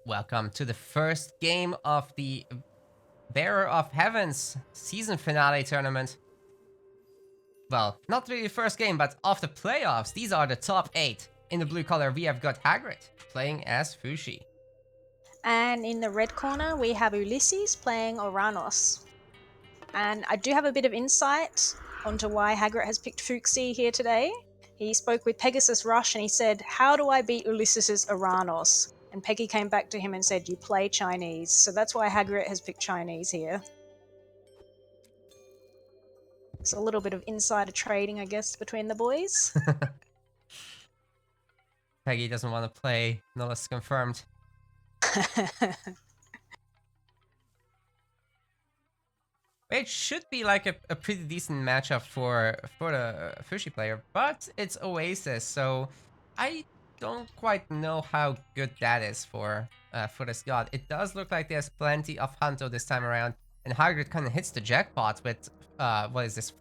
Welcome to the first game of the Bearer of Heavens season finale tournament. Well, not really the first game, but of the playoffs. These are the top 8. In the blue color, we have got Hagrit playing as Fushi. And in the red corner, we have Ulysses playing Oranos. And I do have a bit of insight onto why Hagrit has picked Fuxi here today. He spoke with Pegasus Rush and he said, "How do I beat Ulysses' Oranos?" And Peggy came back to him and said, "You play Chinese." So that's why Hagrit has picked Chinese here. It's a little bit of insider trading, I guess, between the boys. Peggy doesn't want to play. Nullus confirmed. It should be like a pretty decent matchup for the Fushi player, but it's Oasis, so I don't quite know how good that is for this god. It does look like there's plenty of Hunto this time around, and Hagrid kind of hits the jackpot with what is this,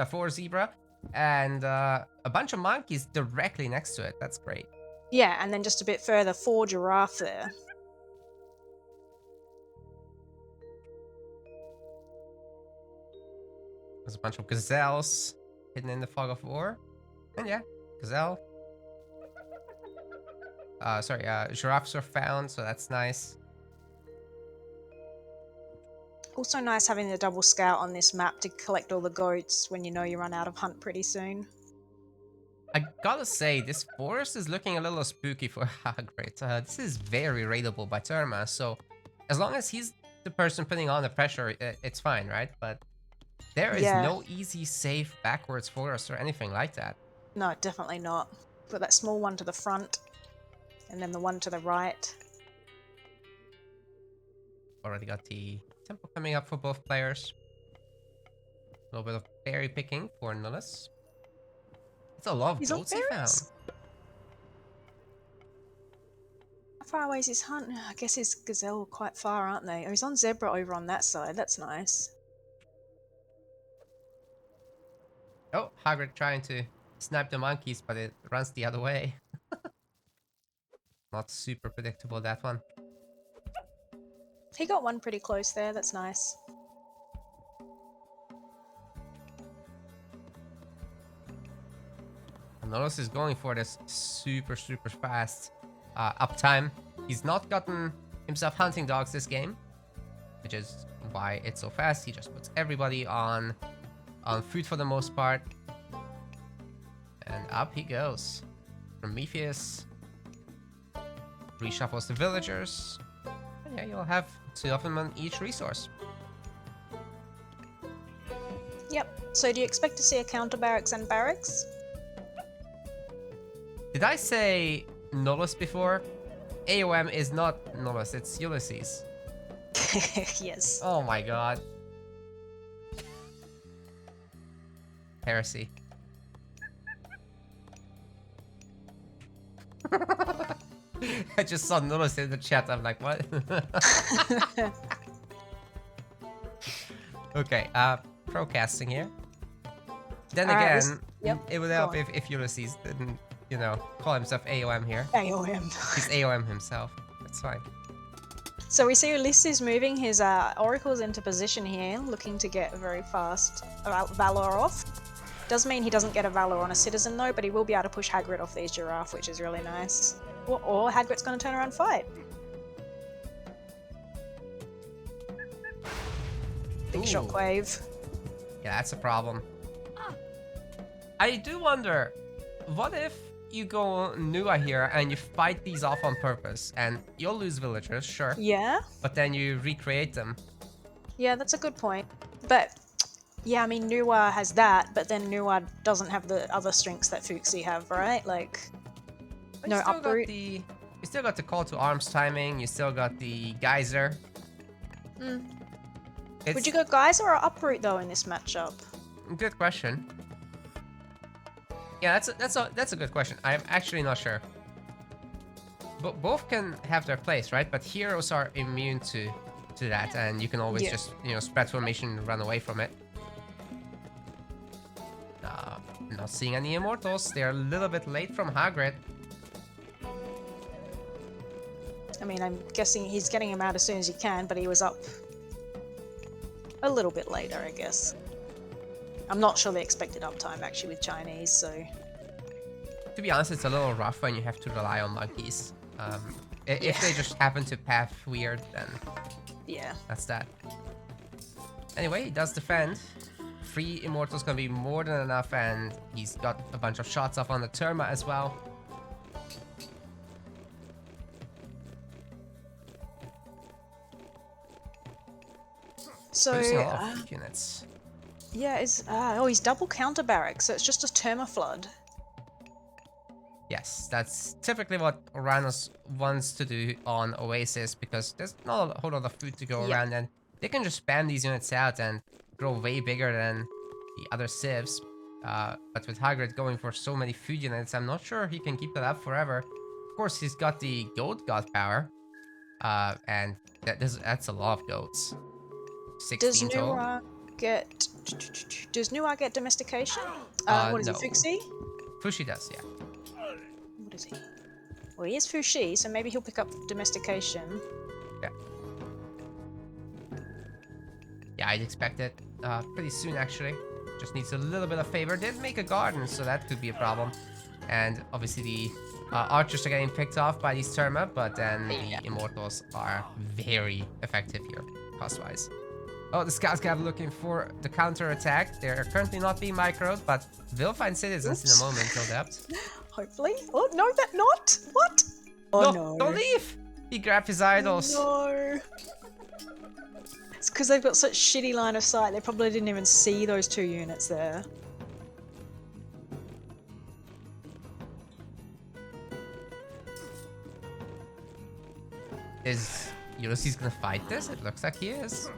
4 zebra, and a bunch of monkeys directly next to it. That's great. Yeah, and then just a bit further, 4 giraffe there. There's a bunch of gazelles hidden in the fog of war. And yeah, gazelle. Giraffes are found, so that's nice. Also nice having the double scout on this map to collect all the goats when you know you run out of hunt pretty soon. I gotta say, this forest is looking a little spooky for Hagrid. This is very raidable by Terma, so as long as he's the person putting on the pressure, it's fine, right? But there is no easy, safe backwards forest or anything like that. No, definitely not. Got that small one to the front, and then the one to the right. Already got the tempo coming up for both players. A little bit of berry picking for Nullus. It's a lot of goats he found. How far away is his hunt? I guess his gazelle quite far, aren't they? Oh, he's on zebra over on that side. That's nice. Oh, Hagrid trying to snipe the monkeys, but it runs the other way. Not super predictable, that one. He got one pretty close there. That's nice. Nullus is going for this super fast uptime. He's not gotten himself hunting dogs this game, which is why it's so fast. He just puts everybody on food for the most part. And up he goes. Prometheus reshuffles the villagers. And yeah, you'll have 2 of them on each resource. Yep. So do you expect to see a counter barracks and barracks? Did I say Nullus before? AOM is not Nullus, it's Ulysses. Yes. Oh my god. Heresy. I just saw Nullus in the chat, I'm like, what? Okay, procasting here. Then again, it would help if Ulysses didn't, you know, call himself AOM here. AOM. He's AOM himself. That's fine. So we see Ulysses moving his oracles into position here, looking to get a very fast Valor off. Does mean he doesn't get a Valor on a citizen though, but he will be able to push Hagrid off these giraffe, which is really nice. Or Hagrid's going to turn around and fight. Big shockwave. Yeah, that's a problem. I do wonder, what if you go Nua here and you fight these off on purpose and you'll lose villagers, sure. Yeah. But then you recreate them. Yeah, that's a good point. But yeah, I mean, Nua has that, but then Nua doesn't have the other strengths that Fuxi have, right? Like, but no uproot. You still got the call to arms timing, you still got the geyser. Would you go geyser or uproot though in this matchup? Good question. Yeah, that's a good question. I'm actually not sure. But both can have their place, right? But heroes are immune to that, and you can always just, you know, spread formation and run away from it. Not seeing any immortals. They're a little bit late from Hagrid. I mean, I'm guessing he's getting him out as soon as he can, but he was up a little bit later, I guess. I'm not sure the expected uptime actually with Chinese, so To be honest, it's a little rough when you have to rely on monkeys. If Yeah. they just happen to path weird, then yeah. that's that. Anyway, he does defend. 3 Immortals gonna be more than enough, and he's got a bunch of shots up on the Terma as well. So Producing a lot of food units. yeah, he's double counter barrack, so it's just a Terma flood. Yes, that's typically what Oranos wants to do on Oasis, because there's not a whole lot of food to go Yep. around, and they can just spam these units out and grow way bigger than the other civs. But with Hagrid going for so many food units, I'm not sure he can keep that up forever. Of course, he's got the goat god power, and that's a lot of goats. Does 16 total. Nuar get domestication? What is he, No. Fuxi? Fushi does, yeah. What is he? Well, he is Fushi, so maybe he'll pick up domestication. Yeah. Yeah, I'd expect it pretty soon, actually. Just needs a little bit of favor. Didn't make a garden, so that could be a problem. And obviously the archers are getting picked off by these Terma, but then the Immortals are very effective here, cost-wise. Oh, the Scouts Cav looking for the counter-attack. They're currently not being microed, but they'll find citizens in a moment, no doubt. Hopefully. Oh, no, that not? What? Oh, no. Don't leave! He grabbed his idols. No. It's because they've got such shitty line of sight, they probably didn't even see those 2 units there. Is Ulysses gonna fight this? It looks like he is.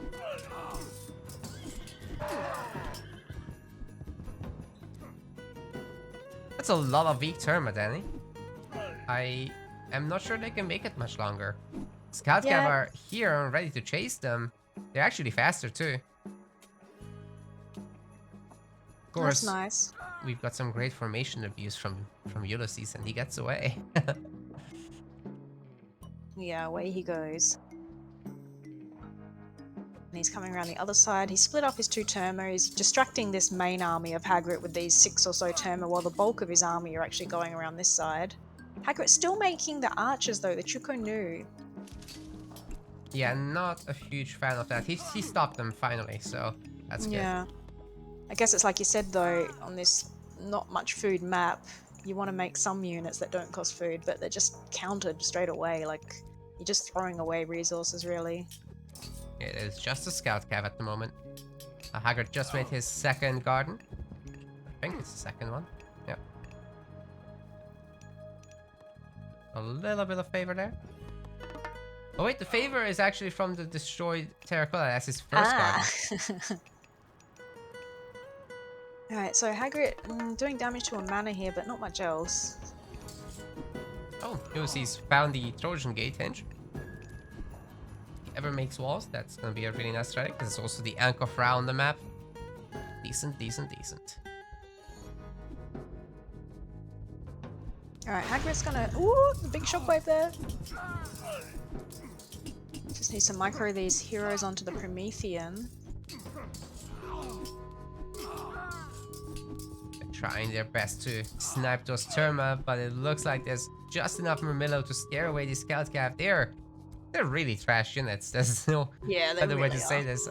That's a lot of weak Terma, Danny. I am not sure they can make it much longer. Scout Cav are here and ready to chase them. They're actually faster too. Of course, That's nice. we've got some great formation abuse from Ulysses, and he gets away. Yeah, away he goes. And he's coming around the other side. He split up his 2 Terma. He's distracting this main army of Hagrit with these 6 or so Terma, while the bulk of his army are actually going around this side. Hagrit's still making the archers though, the Chukonu. Yeah, not a huge fan of that. He stopped them finally, so that's good. Yeah. I guess it's like you said though, on this not much food map, you want to make some units that don't cost food, but they're just countered straight away. Like, you're just throwing away resources, really. It is just a Scout Cav at the moment. Hagrid just made his 2nd garden. I think it's the 2nd one. Yeah. A little bit of favor there. Oh wait, the favor is actually from the destroyed terracotta. That's his first garden. Alright, so Hagrid doing damage to a mana here, but not much else. Oh, Ulysses found the Trojan Gate hinge. If he ever makes walls, that's gonna be a really nice strategy, because it's also the Ankh of Ra on the map. Decent, decent, decent. Alright, Hagrid's gonna... Ooh, the big shockwave there! Just need to micro these heroes onto the Promethean. Trying their best to snipe those Terma, but it looks like there's just enough Murmillo to scare away the Scout Cav. They're really trash units. There's no other way to say this.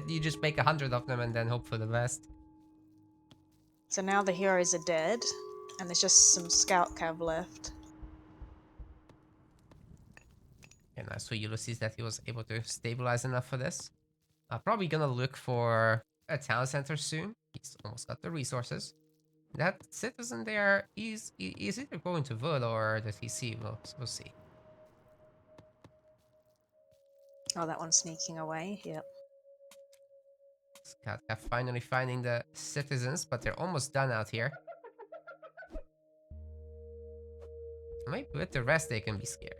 You just make 100 of them and then hope for the best. So now the heroes are dead, and there's just some Scout Cav left. And I saw Ulysses that he was able to stabilize enough for this. Probably gonna look for a town center soon. He's almost got the resources. That citizen there is either going to VoD or the TC. We'll see. Oh, that one's sneaking away. Yep. Scout Cav finally finding the citizens, but they're almost done out here. Maybe with the rest they can be scary.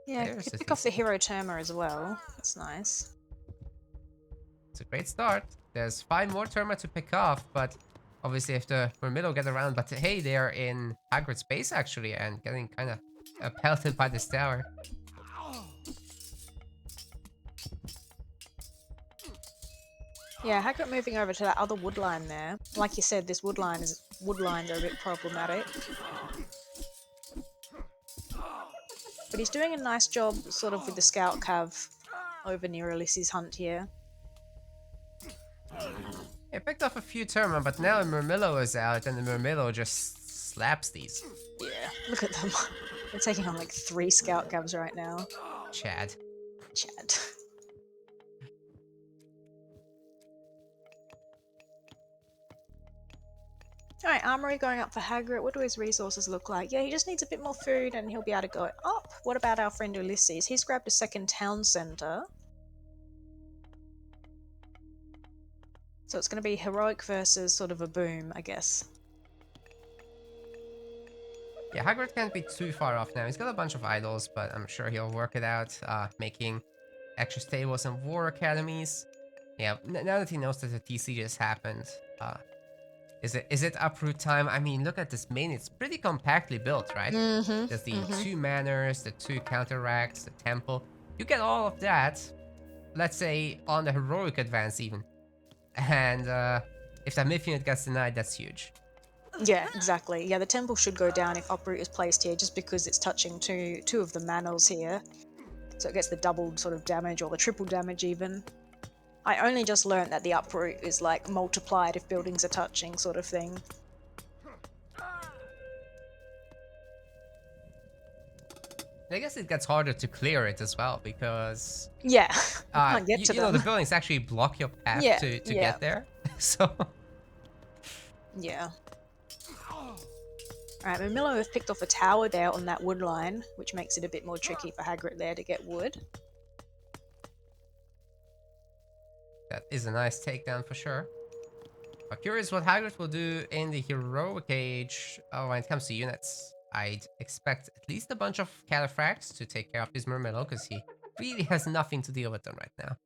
Yeah, you can pick off the hero Terma as well. That's nice. It's a great start. There's 5 more Terma to pick off, but obviously if the Murmillo get around, but hey, they're in Hagrid's base actually, and getting kind of pelted by this tower. Yeah, Hagrid moving over to that other wood line there. Like you said, this wood lines are a bit problematic. But he's doing a nice job sort of with the scout cav over near Ulysses' hunt here. He picked off a few Terma, but now Murmillo is out, and the Murmillo just slaps these. Yeah, look at them. They're taking on like 3 scout cavs right now. Chad. Chad. Alright, armory going up for Hagrid. What do his resources look like? Yeah, he just needs a bit more food and he'll be able to go up. What about our friend Ulysses? He's grabbed a second town centre. So it's going to be heroic versus sort of a boom, I guess. Yeah, Hagrid can't be too far off now. He's got a bunch of idols, but I'm sure he'll work it out, making extra stables and war academies. Yeah, now that he knows that the TC just happened, is it uproot time? I mean, look at this main. It's pretty compactly built, right? There's the 2 manors, the 2 counteracts, the temple. You get all of that, let's say, on the heroic advance even. And if that myth unit gets denied, that's huge. Yeah, exactly. Yeah, the temple should go down if uproot is placed here, just because it's touching two of the manors here. So it gets the doubled sort of damage, or the triple damage even. I only just learnt that the uproot is like multiplied if buildings are touching sort of thing. I guess it gets harder to clear it as well, because Yeah, you can't get to you know, them. the buildings actually block your path Yeah, to yeah. get there. So Yeah. Alright, Murmillo have picked off a tower there on that wood line, which makes it a bit more tricky for Hagrid there to get wood. that is a nice takedown for sure. But curious what Hagrid will do in the heroic age when it comes to units. I'd expect at least a bunch of cataphracts to take care of his Murmillo, because he really has nothing to deal with them right now.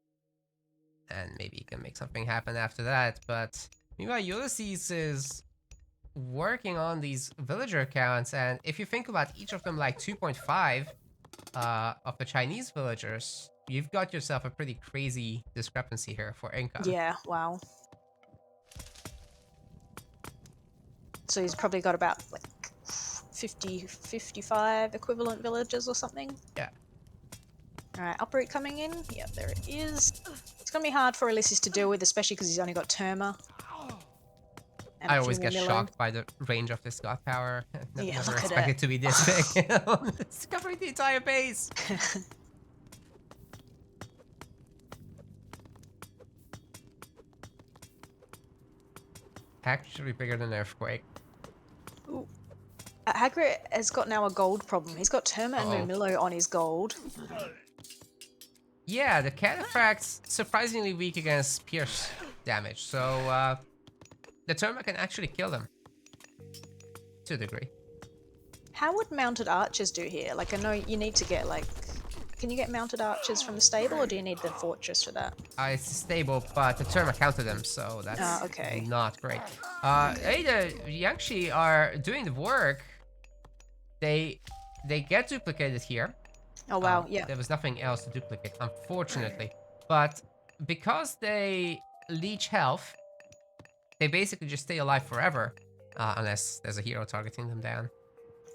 And maybe he can make something happen after that. But meanwhile, Ulysses is working on these villager accounts, and if you think about each of them like 2.5 of the Chinese villagers, you've got yourself a pretty crazy discrepancy here for income. Yeah, wow. So he's probably got about like 50, 55 equivalent villagers or something. Yeah. Alright, uproot coming in. Yep, there it is. It's gonna be hard for Ulysses to deal with, especially because he's only got Terma. I always get shocked by the range of this god power. Yeah, Never look at expect it. it to be this big. It's covering the entire base. Actually bigger than Earthquake. Ooh. Hagrid has got now a gold problem. He's got Terma and Murmillo on his gold. Yeah, the cataphract's surprisingly weak against pierce damage, so the Terma can actually kill them to a degree. How would mounted archers do here? Like, I know you need to get like... Can you get mounted archers from the stable, or do you need the fortress for that? It's stable, but the Terma counted them, so that's okay. not great. Hey, the Yangshi are doing the work. They get duplicated here. Oh wow, yeah. There was nothing else to duplicate, unfortunately. But because they leech health, they basically just stay alive forever, unless there's a hero targeting them down.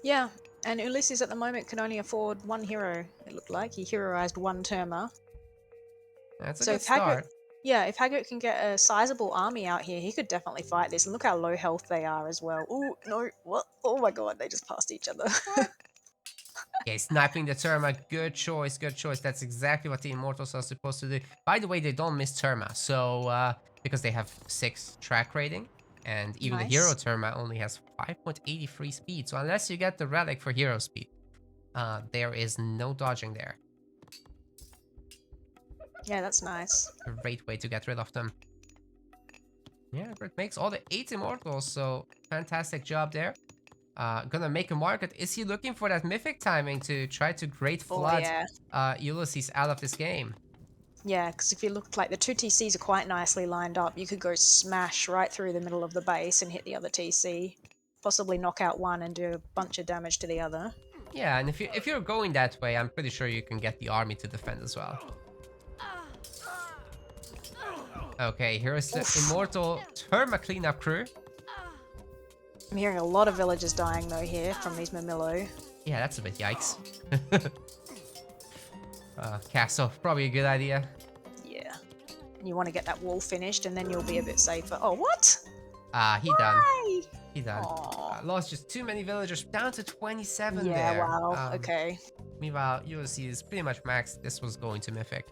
Yeah, and Ulysses at the moment can only afford 1 hero, it looked like. He heroized 1 Terma. That's a good start. If Hagrid can get a sizable army out here, he could definitely fight this. And look how low health they are as well. Ooh, no, what? Oh my god, they just passed each other. Okay, sniping the Terma, good choice, good choice. That's exactly what the Immortals are supposed to do. By the way, they don't miss Terma, so because they have 6 track rating, and even the hero Terma only has 5.83 speed. So unless you get the relic for hero speed, there is no dodging there. Yeah, that's nice. Great way to get rid of them. Yeah, it makes all the 8 Immortals, so fantastic job there. Gonna make a market. Is he looking for that mythic timing to try to Great Flood Ulysses out of this game? Yeah, because if you look, like, the 2 TCs are quite nicely lined up. You could go smash right through the middle of the base and hit the other TC. Possibly knock out one and do a bunch of damage to the other. Yeah, and if you're going that way, I'm pretty sure you can get the army to defend as well. Okay, here's the Oof. immortal Terma cleanup crew. I'm hearing a lot of villagers dying though here from these Mamillo. Yeah, that's a bit yikes. Castle, probably a good idea. Yeah. And you want to get that wall finished and then you'll be a bit safer. Oh, what? He done. Why? He done. Aw. Lost just too many villagers, down to 27 Yeah, there. wow. Okay. Meanwhile, Ulysses pretty much maxed. This was going to Mythic,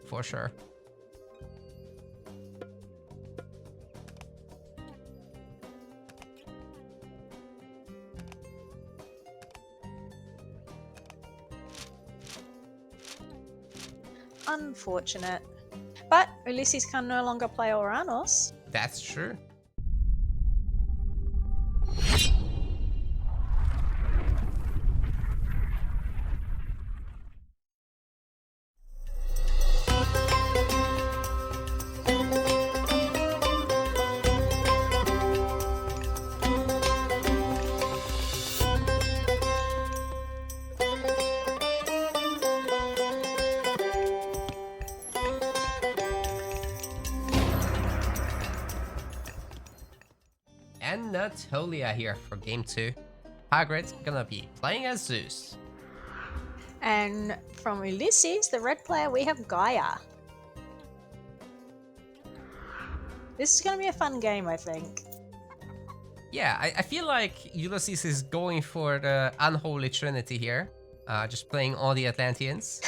for sure. Unfortunate. But Ulysses can no longer play Oranos. That's true. Anatolia here for game 2. Hagrit gonna be playing as Zeus. And from Ulysses, the red player, we have Gaia. This is going to be a fun game, I think. Yeah, I feel like Ulysses is going for the unholy trinity here. Just playing all the Atlanteans.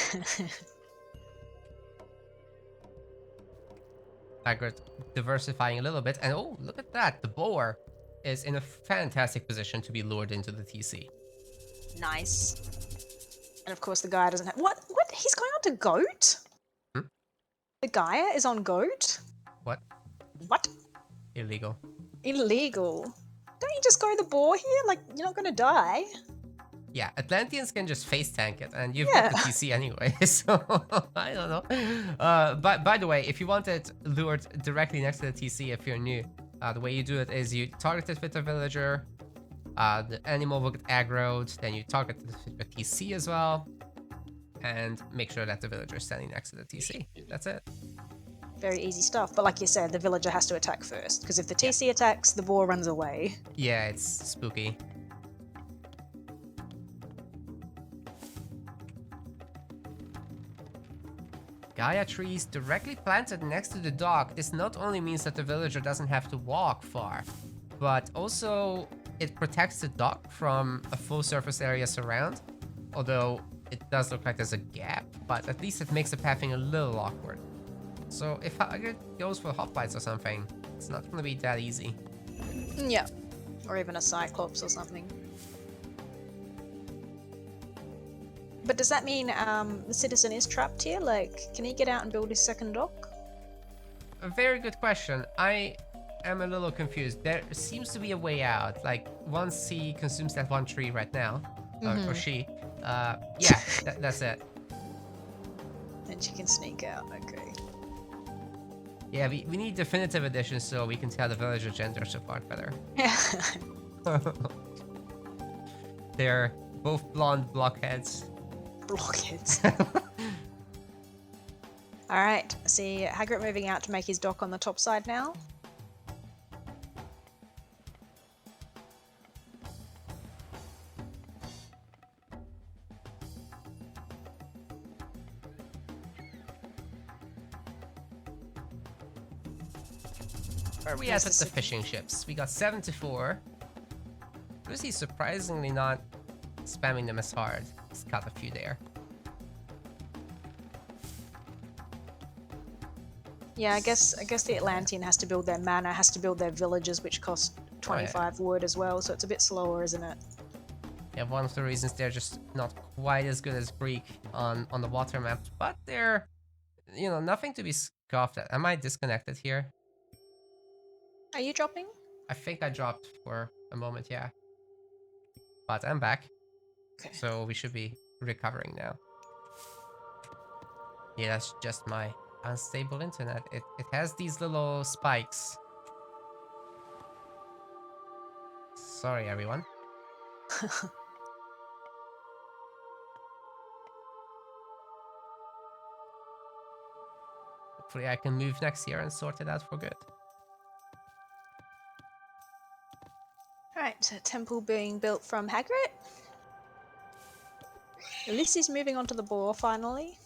Hagrid diversifying a little bit. And oh, look at that. The Boar is in a fantastic position to be lured into the TC. Nice. And of course, the Gaia doesn't have. What? What? He's going on to Goat? Hmm? The Gaia is on Goat? What? What? Illegal. Illegal. Don't you just go the Boar here? Like, you're not going to die. Yeah, Atlanteans can just face tank it, and you've Yeah. got the TC anyway, so I don't know. But by the way, if you want it lured directly next to the TC, if you're new, the way you do it is you target it with a villager, the animal will get aggroed, then you target it with a TC as well, and make sure that the villager is standing next to the TC. That's it. Very easy stuff. But like you said, the villager has to attack first. Because if the TC attacks, the Boar runs away. Yeah, it's spooky. Gaia trees directly planted next to the dock. This not only means that the villager doesn't have to walk far, but also it protects the dock from a full surface area surround. Although it does look like there's a gap, but at least it makes the pathing a little awkward. So if Hagrid goes for hoplites or something, it's not gonna be that easy. Yeah. Or even a Cyclops or something. But does that mean the citizen is trapped here? Like, can he get out and build his second dock? A very good question. I am a little confused. There seems to be a way out. Like, once he consumes that one tree right now, or she, yeah, that's it. And she can sneak out, okay. Yeah, we need definitive edition so we can tell the villager genders apart better. Yeah. They're both blonde blockheads. Blockheads. Alright, I see Hagrid moving out to make his dock on the top side now. Where are we at with the fishing ships? We got 74. Lucy's surprisingly not spamming them as hard. He's got a few there. Yeah, I guess the Atlantean has to build their manor, has to build their villages, which cost 25 wood as well, so it's a bit slower, isn't it? Yeah, one of the reasons they're just not quite as good as Greek on the water map, but they're, you know, nothing to be scoffed at. Am I disconnected here? Are you dropping? I think I dropped for a moment, yeah. But I'm back. Okay. So we should be recovering now. Yeah, that's just my unstable internet. It has these little spikes. Sorry, everyone. hopefully I can move next year and sort it out for good. Alright, so temple being built from Hagrit. Ulysses moving onto the boar finally.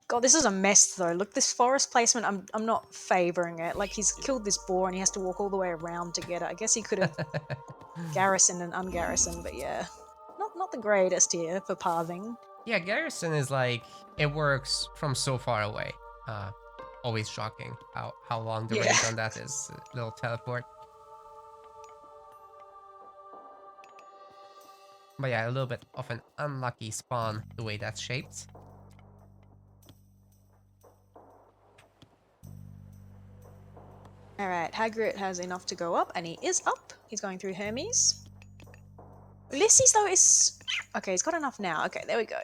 God, this is a mess though. Look, this forest placement, I'm not favouring it. Like, he's killed this boar and he has to walk all the way around to get it. I guess he could have garrisoned and ungarrisoned, but yeah. Not the greatest here for pathing. Yeah, Garrison is like, it works from so far away. Always shocking how long the Yeah. range on that is. Little teleport. But yeah, a little bit of an unlucky spawn the way that's shaped. Alright, Hagrid has enough to go up, and he is up. He's going through Hermes. Ulysses, though, is... Okay, he's got enough now. Okay, there we go.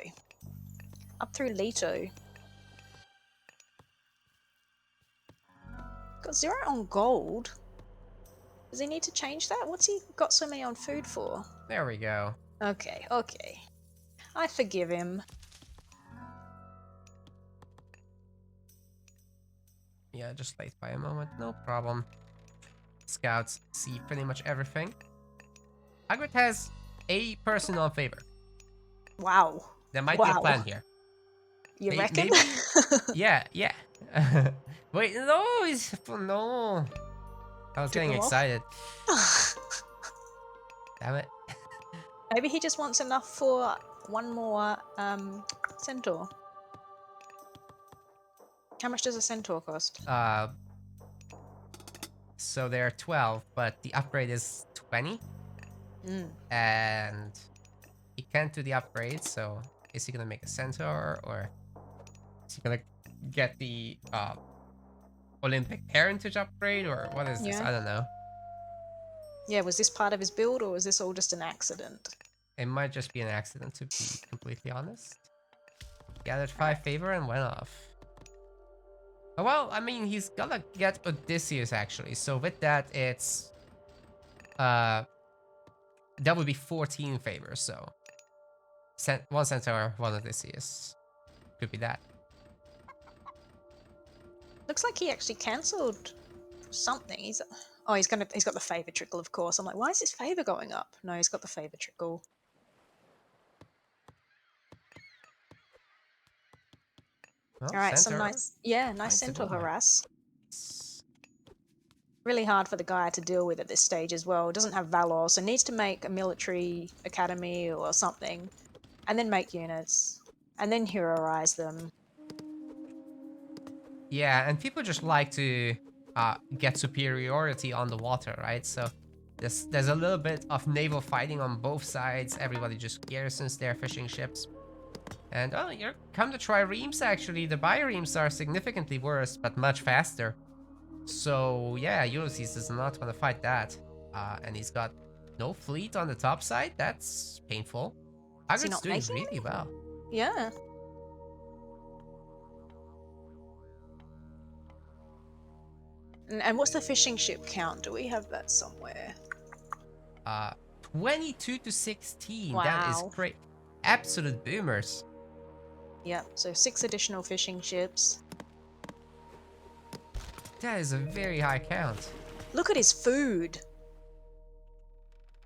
Up through Leto. Got 0 on gold. Does he need to change that? What's he got so many on food for? There we go. Okay, okay. I forgive him. Yeah, just late by a moment, no problem. Scouts see pretty much everything. Hagrid has a person on favor. Wow. There might be a plan here. You reckon? Maybe? Yeah. Wait, no, no. I was getting excited. Damn it. Maybe he just wants enough for one more centaur. How much does a centaur cost? So there are 12, but the upgrade is 20. And he can't do the upgrade, so is he gonna make a centaur, or is he gonna get the Olympic parentage upgrade, or what is this? I don't know. Yeah, was this part of his build, or was this all just an accident? It might just be an accident, to be completely honest. Gathered 5 favor and went off. Oh, well, I mean, he's gonna get Odysseus, actually. So with that, it's... that would be 14 favors, so... one centaur, one Odysseus. Could be that. Looks like he actually cancelled something. He's got the favor trickle, of course. I'm like, why is his favor going up? No, he's got the favor trickle. Well, all right, centaur. nice centaur harass. Really hard for the guy to deal with at this stage as well. Doesn't have valor, so needs to make a military academy or something, and then make units, and then heroize them. Yeah, and people just like to get superiority on the water, right? So there's a little bit of naval fighting on both sides. Everybody just garrisons their fishing ships. And oh, you're come to triremes, actually. The biremes are significantly worse, but much faster. So yeah, Ulysses does not want to fight that. And he's got no fleet on the top side. That's painful. Hagrid's doing really well. Yeah. And what's the fishing ship count? Do we have that somewhere? 22 to 16. Wow. That is great. Absolute boomers. Yep, so 6 additional fishing ships. That is a very high count. Look at his food.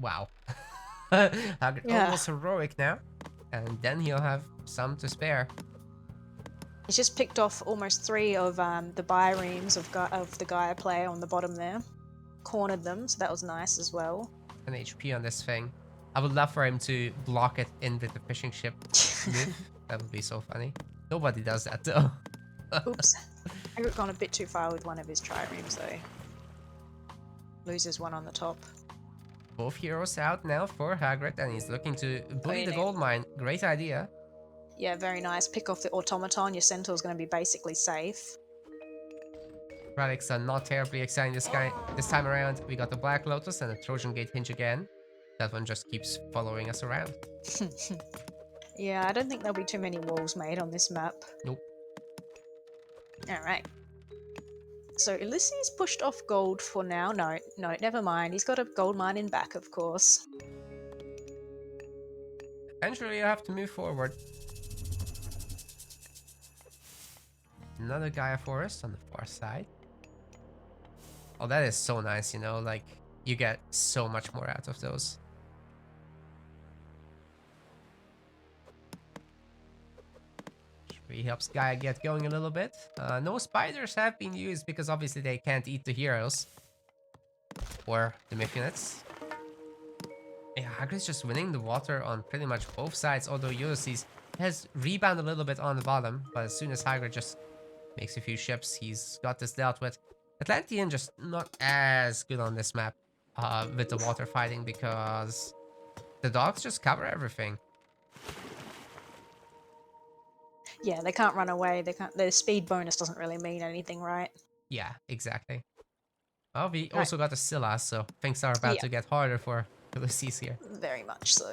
Wow. Hagrid almost heroic now. And then he'll have some to spare. He's just picked off almost 3 of the biremes of the Gaia player on the bottom there. Cornered them, so that was nice as well. An HP on this thing. I would love for him to block it in with the fishing ship move. That would be so funny. Nobody does that though. Oops. I got gone a bit too far with one of his triremes though. Loses one on the top. Both heroes out now for Hagrid, and he's looking to bully the gold mine. Great idea. Yeah, very nice. Pick off the automaton. Your centaur's going to be basically safe. Relics are not terribly exciting this time around. We got the Black Lotus and the Trojan Gate Hinge again. That one just keeps following us around. Yeah, I don't think there'll be too many walls made on this map. Nope. Alright. So Ulysses pushed off gold for now. No, never mind. He's got a gold mine in back, of course. Eventually you have to move forward. another Gaia Forest on the far side. Oh, that is so nice, you know, like, you get so much more out of those. He helps Gaia get going a little bit. No spiders have been used because obviously they can't eat the heroes. Or the myth units. Yeah, Hagrid's just winning the water on pretty much both sides, although Ulysses has rebounded a little bit on the bottom, but as soon as Hagrid just makes a few ships, he's got this dealt with. Atlantean just not as good on this map with the water fighting because the dogs just cover everything. Yeah, they can't run away. They can't. The speed bonus doesn't really mean anything, right? Yeah, exactly. Well, we Right. also got a Scylla, so things are about Yeah, to get harder for Ulysses here. very much so.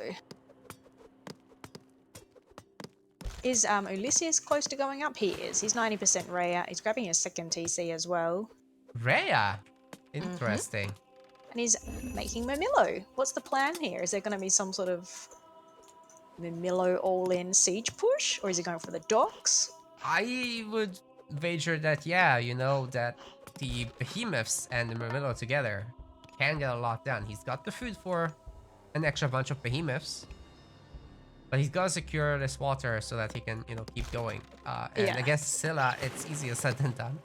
Is Ulysses close to going up? He is. He's 90% rare. He's grabbing his second TC as well. Rhea! Interesting. And he's making Murmillo. What's the plan here? Is there going to be some sort of Murmillo all-in siege push? Or is he going for the docks? I would wager that, yeah, you know, that the behemoths and the Murmillo together can get a lot done. He's got the food for an extra bunch of behemoths. But he's got to secure this water so that he can, you know, keep going. And Yeah. against Scylla, it's easier said than done.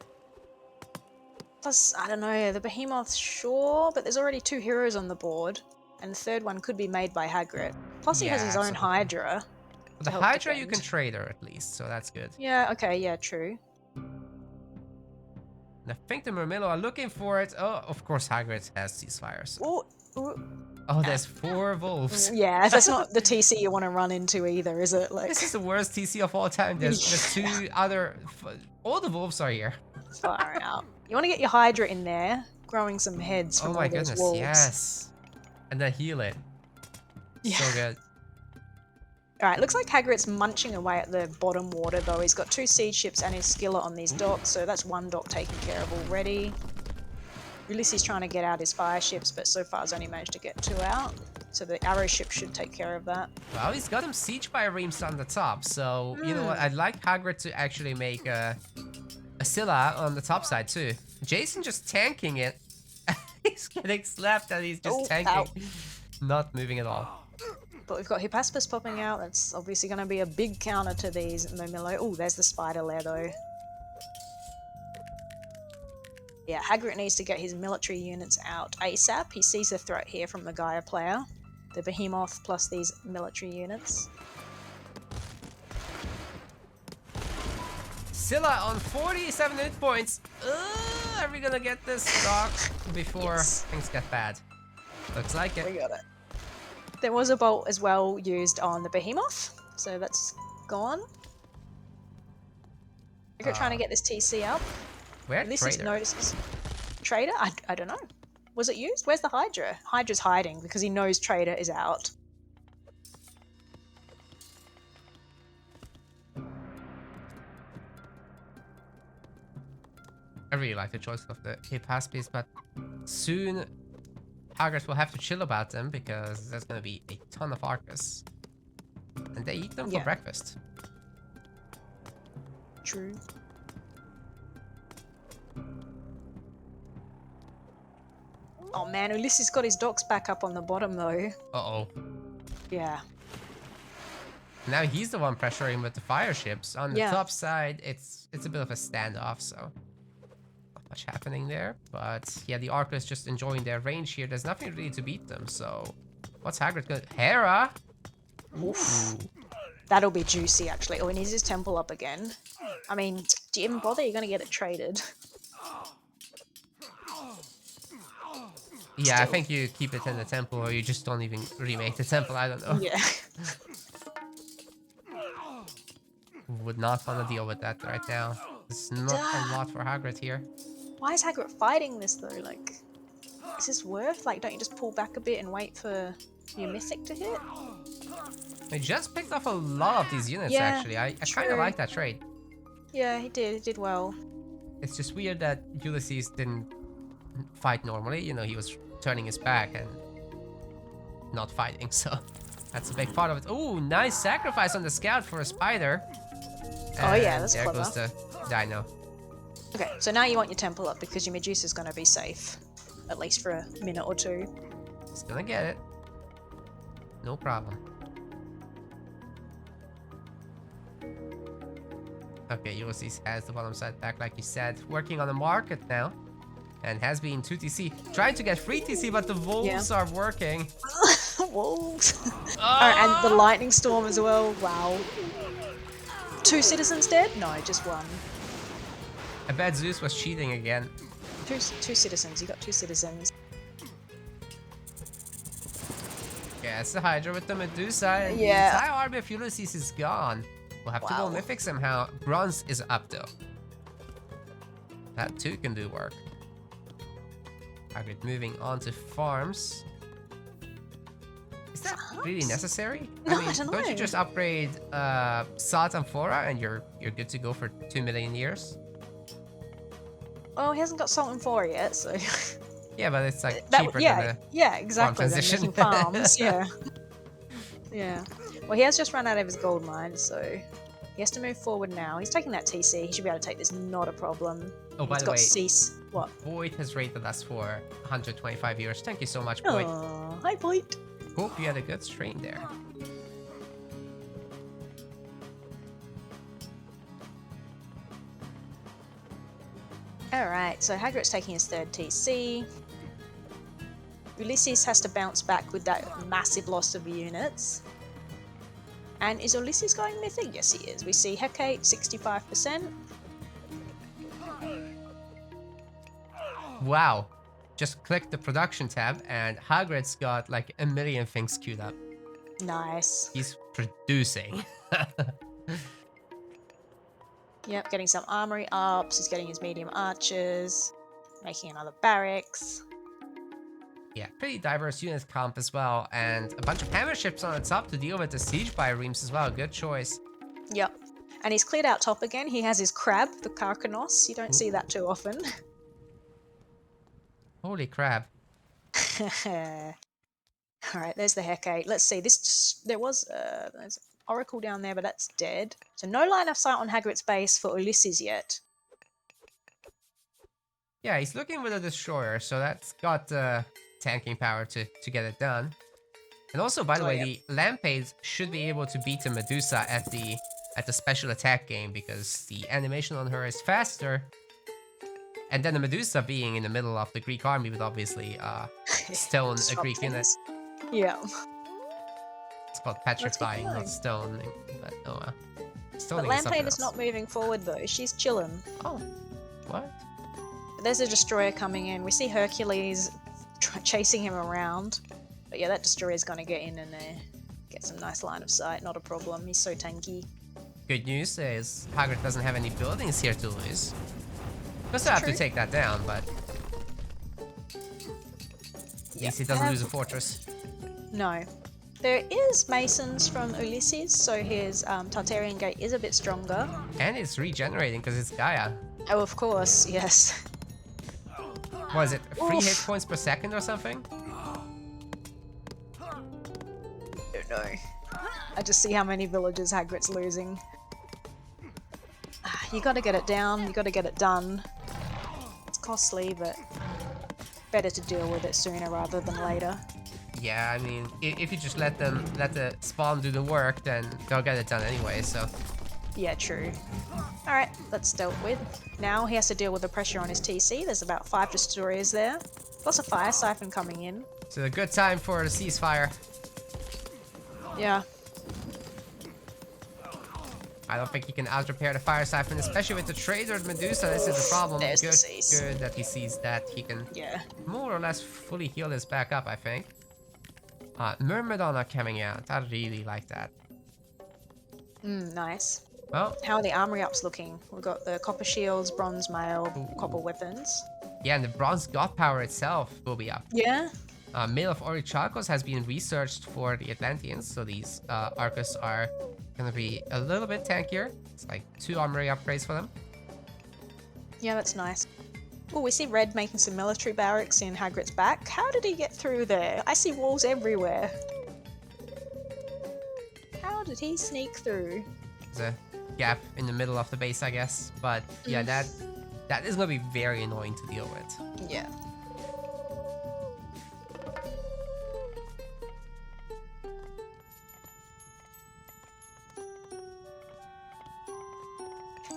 Plus, I don't know, the behemoth, sure, but there's already 2 heroes on the board. And the third one could be made by Hagrit. Plus, he has Yeah, his own absolutely. Hydra. But the help Hydra you defend. can trade her at least, so that's good. Yeah, okay, yeah, true. And I think the Murmillo are looking for it. Oh, of course Hagrid has these fires. Ooh, ooh. Oh, there's 4 wolves. Yeah, that's not the TC you want to run into either, is it? Like, This is the worst TC of all time. There's 2 other... All the wolves are here. far out. You want to get your Hydra in there, growing some heads from Oh all my those goodness, wolves. yes. And then heal it. Yeah. So good. Alright, looks like Hagrid's munching away at the bottom water though. He's got 2 siege ships and his skiller on these docks, so that's 1 dock taken care of already. Ulysses trying to get out his fire ships, but so far has only managed to get 2 out. So the arrow ship should take care of that. Well, he's got him sieged by Reams on the top, so you know what? I'd like Hagrid to actually make a Scylla on the top side too. Jason just tanking it. He's getting slapped and he's just tanking. Ow. Not moving at all. But we've got Hippaspis popping out. That's obviously going to be a big counter to these Murmillo. Oh, there's the spider lair though. Yeah, Hagrid needs to get his military units out ASAP. He sees the threat here from the Gaia player. The Behemoth plus these military units. Scylla on 47 hit points. Are we gonna get this dock before Yes. things get bad? Looks like We it. got it. There was a bolt as well used on the Behemoth, so that's gone. Hagrid trying to get this TC up. Where Ulysses Trader? notices. Trader? I don't know. Was it used? Where's the Hydra? Hydra's hiding because he knows Trader is out. I really like the choice of the Hippaspis, but soon Hagrid will have to chill about them because there's gonna be a ton of Arcus. And they eat them for Yeah. breakfast. True. Oh man, Ulysses got his docks back up on the bottom though. Uh-oh. Yeah. Now he's the one pressuring with the fire ships. On the Yeah. top side, it's a bit of a standoff, so not much happening there. But yeah, the Arcus just enjoying their range here. There's nothing really to beat them, so what's Hagrid gonna... Hera? Oof. That'll be juicy actually. Oh, he needs his temple up again. I mean, do you even bother? You're gonna get it traded. Yeah, I Still. think you keep it in the temple or you just don't even remake the temple, I don't know. Yeah. Would not want to deal with that right now. It's not a lot for Hagrid here. Why is Hagrid fighting this though? Like, is this worth? Like, don't you just pull back a bit and wait for your mythic to hit? He just picked off a lot of these units, Yeah, actually. I kind of true. like that trade. Yeah, he did. He did well. It's just weird that Ulysses didn't fight normally. You know, he was turning his back and not fighting, so that's a big part of it. Ooh, nice sacrifice on the scout for a spider. Oh, yeah, And that's there clever. goes the Dino. Okay, so now you want your temple up because your Medusa's going to be safe. At least for a minute or two. He's gonna get it. No problem. Okay, Ulysses has the bottom side back, like you said. Working on the market now. And has been 2TC. Trying to get free TC, but the wolves are working. Wolves. Oh, and the lightning storm as well. Wow. 2 citizens dead? No, just 1. I bet Zeus was cheating again. Two citizens. You got 2 citizens. Yeah, it's the Hydra with the Medusa, and the Yeah. entire army of Ulysses is gone. We'll have to go Mythic somehow. Bronze is up though. That too can do work. Hagrid moving on to farms. Is that really necessary? No, I mean, I don't don't you know. just upgrade Salt and Flora and you're good to go for 2 million years? Well, he hasn't got Salt and Flora yet, so... Yeah, but it's like That, cheaper yeah, than the yeah, exactly. Than transition. making farms, yeah. Yeah. Well, he has just run out of his gold mine, so he has to move forward now. He's taking that TC. He should be able to take this, not a problem. Oh, by He's the got way, cease. What? Void has rated us for 125 years. Thank you so much, Void. Oh, hi, Void. Hope you had a good stream there. Alright, so Hagrid's taking his 3rd TC. Ulysses has to bounce back with that massive loss of units. And is Ulysses going Mythic? Yes, he is. We see Hecate, 65%. Wow. Just click the production tab and Hagrid's got like a million things queued up. Nice. He's producing. Yep, getting some armory ups. He's getting his medium archers. Making another barracks. Yeah, pretty diverse unit comp as well. And a bunch of hammer ships on the top to deal with the siege biremes as well. Good choice. Yep. And he's cleared out top again. He has his crab, the Karkanos. You don't see that too often. Holy crap. Alright, there's the Hecate. Let's see. There was there's an Oracle down there, but that's dead. So no line of sight on Hagrid's base for Ulysses yet. Yeah, he's looking with a destroyer, so that's got tanking power to get it done. And also, by the way, the Lampade should be able to beat the Medusa at the special attack game because the animation on her is faster. And then the Medusa being in the middle of the Greek army would obviously stone a Greek unit. Yeah. It's called petrifying, not stone. But oh, stoning But is something Lampade is else. not moving forward though. She's chilling. Oh, what? But there's a destroyer coming in. We see Hercules chasing him around. But yeah, that destroyer is going to get in and get some nice line of sight. Not a problem. He's so tanky. Good news is Hagrid doesn't have any buildings here to lose. He'll still have to take that down, but at least he doesn't lose a fortress. No. There is masons from Ulysses, so his Tartarian gate is a bit stronger. And it's regenerating because it's Gaia. Oh, of course, yes. What is it, 3 hit points per second or something? Don't know. I just see how many villages Hagrid's losing. You gotta get it down, you gotta get it done. It's costly, but better to deal with it sooner rather than later. Yeah, I mean, if you just let the spawn do the work, then they'll get it done anyway, so. Yeah, true. Alright, that's dealt with. Now he has to deal with the pressure on his TC. There's about 5 destroyers there. Plus a fire siphon coming in. It's a good time for the ceasefire. Yeah. I don't think he can out-repair the fire siphon, especially with the trader Medusa. This is the problem. There's the cease. Good that he sees that. He can more or less fully heal this back up, I think. Myrmidon coming out. I really like that. Nice. Well, how are the armory ups looking? We've got the copper shields, bronze mail, copper weapons. Yeah, and the bronze god power itself will be up. Yeah. Mail of Orichalcos has been researched for the Atlanteans, so these Arcus are gonna be a little bit tankier. It's like 2 armory upgrades for them. Yeah, that's nice. Oh, we see Red making some military barracks in Hagrid's back. How did he get through there? I see walls everywhere. How did he sneak through? There's a gap in the middle of the base, I guess. But yeah, that That is going to be very annoying to deal with. Yeah.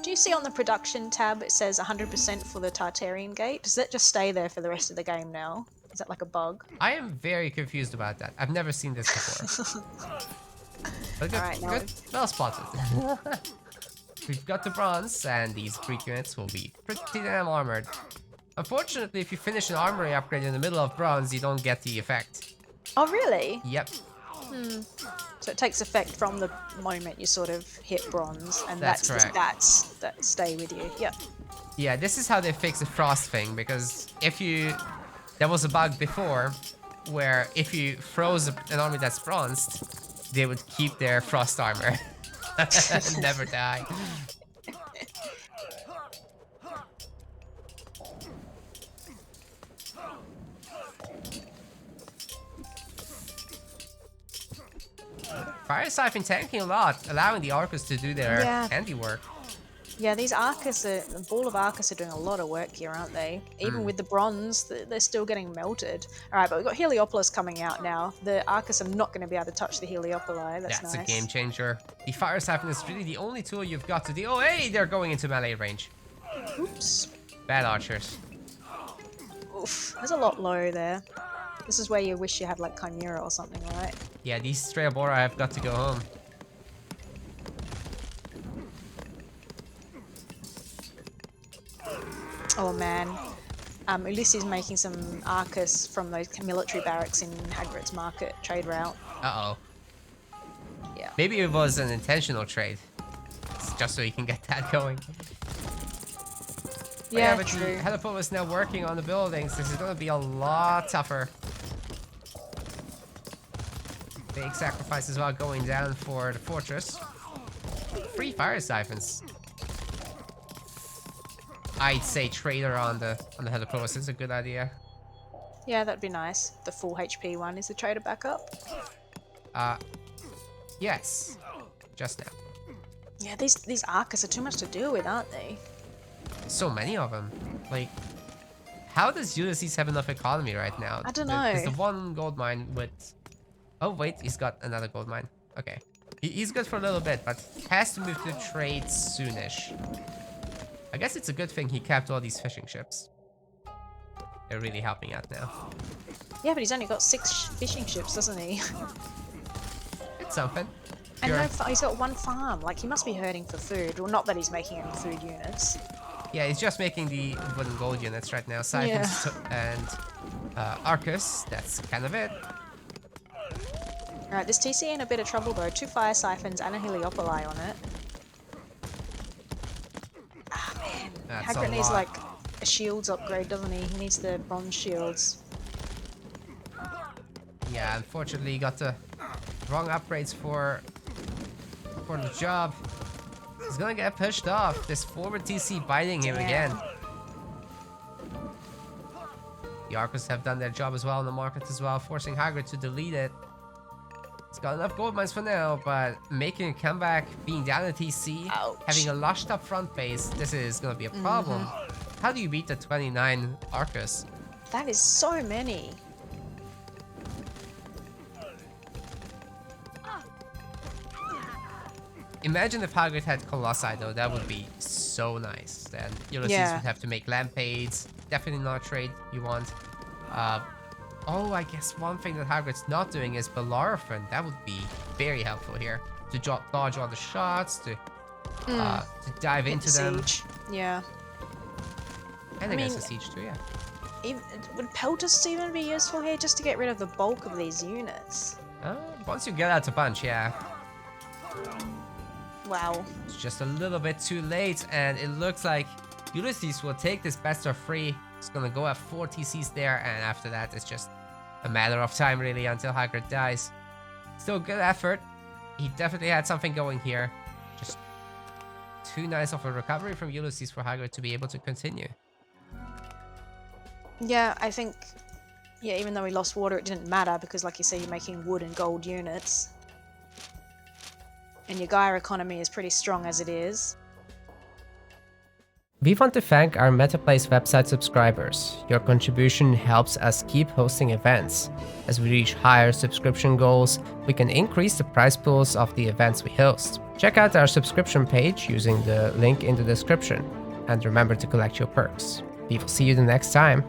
Do you see on the production tab it says 100% for the Tartarian gate? Does that just stay there for the rest of the game now? Is that like a bug? I am very confused about that. I've never seen this before. But good, Alright, now good. Well spotted. We've got the bronze, and these Greek units will be pretty damn armored. Unfortunately, if you finish an armory upgrade in the middle of bronze, you don't get the effect. Oh, really? Yep. So it takes effect from the moment you sort of hit bronze, and That's that's the correct. stats that stay with you. Yep. Yeah, this is how they fix the frost thing, because there was a bug before where if you froze an army that's bronzed, they would keep their frost armor and never die. Fire Siphon tanking a lot, allowing the Arcus to do their handiwork. Yeah, these Arcus the Ball of Arcus are doing a lot of work here, aren't they? Even with the bronze, they're still getting melted. Alright, but we've got Heliopolis coming out now. The Arcus are not going to be able to touch the Heliopoli. That's nice. A game changer. The Fire Siphon is really the only tool you've got to deal. Oh, hey, they're going into melee range. Oops. Bad archers. Oof, there's a lot low there. This is where you wish you had like Chimera or something, right? Yeah, these Strabora have got to go home. Oh man. Ulysses making some Arcus from those military barracks in Hagrit's market trade route. Uh-oh. Yeah. Maybe it was an intentional trade. It's just so you can get that going. Yeah, but true. Heliport is now working on the buildings. This is going to be a lot tougher. Big sacrifices while going down for the fortress. 3 fire siphons. I'd say trader on the Heliport is a good idea. Yeah, that'd be nice. The full HP one is the trader backup. Yes. Just now. Yeah, these Arcus are too much to deal with, aren't they? So many of them. Like, how does Ulysses have enough economy right now? I don't know. There's the one gold mine with... Oh, wait, he's got another gold mine. Okay. He's good for a little bit, but has to move to trade soonish. I guess it's a good thing he kept all these fishing ships. They're really helping out now. Yeah, but he's only got 6 fishing ships, doesn't he? It's something. And no, he's got 1 farm. Like, he must be hurting for food. Well, not that he's making any food units. Yeah, he's just making the wooden gold units right now. Siphons and Arcus. That's kind of it. Alright, this TC in a bit of trouble though. 2 fire siphons and a Heliopoli on it. Ah, man. That's Hagrit a needs lot. like a shields upgrade, doesn't he? He needs the bronze shields. Yeah, unfortunately, he got the wrong upgrades for the job. He's gonna get pushed off. This forward TC biting him again. The Arcus have done their job as well in the market as well, forcing Hagrid to delete it. He's got enough gold mines for now, but making a comeback, being down at TC, Ouch. having a lushed up front base, this is gonna be a problem. How do you beat the 29 Arcus? That is so many. Imagine if Hagrid had Colossi though, that would be so nice. Then Ulysses would have to make lampades. Definitely not a trade you want. Oh, I guess one thing that Hagrid's not doing is Bellerophon. That would be very helpful here. To dodge all the shots, to dive into them. Siege. Yeah. And against the siege too, yeah. Would Peltus even be useful here just to get rid of the bulk of these units? Once you get out a bunch, yeah. Wow. It's just a little bit too late, and it looks like Ulysses will take this best of 3. It's gonna go at 4 TCs there, and after that, it's just a matter of time, really, until Hagrid dies. Still good effort. He definitely had something going here. Just too nice of a recovery from Ulysses for Hagrid to be able to continue. Yeah, I think... Yeah, even though he lost water, it didn't matter, because like you say, you're making wood and gold units. And your Gaia economy is pretty strong as it is. We want to thank our MetaPlace website subscribers. Your contribution helps us keep hosting events. As we reach higher subscription goals, we can increase the prize pools of the events we host. Check out our subscription page using the link in the description. And remember to collect your perks. We will see you the next time.